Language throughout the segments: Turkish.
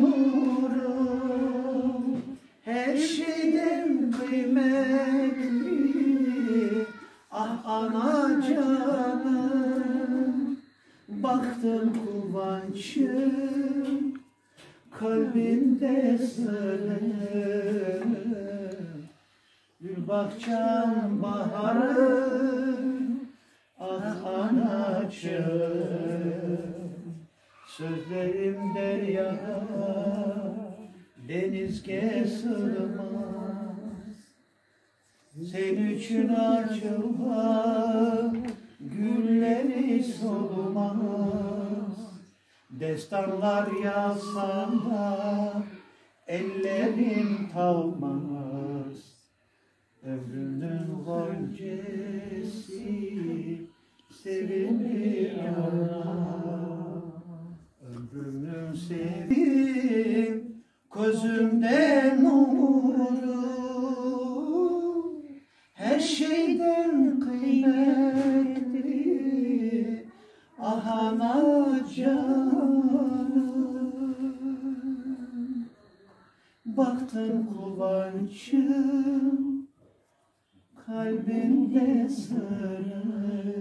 nurum, her şeyden kıymetli. Ah ana canım, baktım kulvançım, kalbimde sırrım. Gül bahçem baharım, ah anacığım. Sözlerim derya, denizge sığmaz. Senin için açılan gülleri solmaz. Destanlar yazsam da ellerim tavmaz. Ömrümün goncesi sevinir ana. Ömrümün sevdiğim gözümden nuru, her şeyden kıymetli. Ah ana canım, baktım kulvançım, kalbimde sırrım.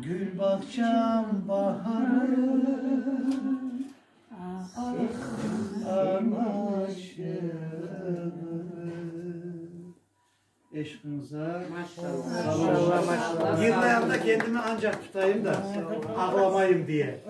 Gül bahçem baharım, ah anacığım. Eşkınıza Maşallah. yıllarında kendimi ancak tutayım da ağlamayayım diye.